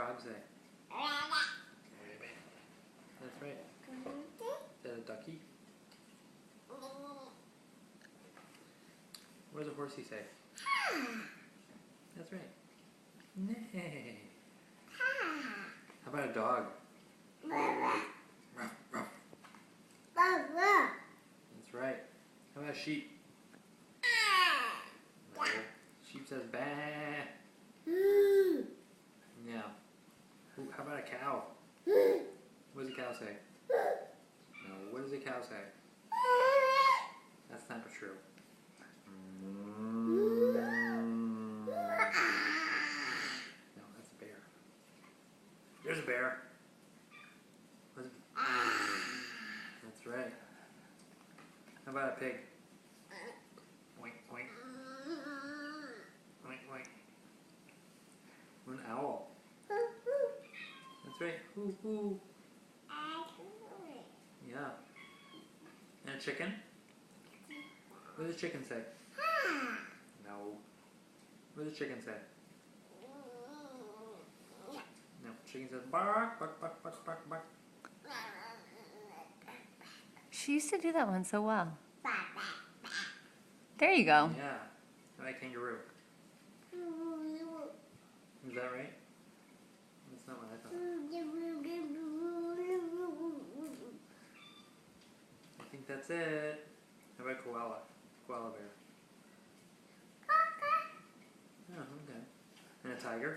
frog say? That's right. Is that a ducky? What does a horsey say? That's right. Nay. How about a dog? Ruff, ruff. That's right. How about a sheep? No. Sheep says bah. Yeah. How about a cow? What does a cow say? No. What does a cow say? That's not true. No, that's a bear. There's a bear. That's right. How about a pig? Oink, oink. Oink, oink. An owl. That's right. Hoo, hoo. Yeah. And a chicken? What does a chicken say? No. What does a chicken say? No. Chicken says bark, bark, bark, bark, bark, bark. She used to do that one so well. There you go. Yeah. How about kangaroo? Is that right? That's not what I thought. I think that's it. How about koala? Koala bear. Oh, okay. And a tiger?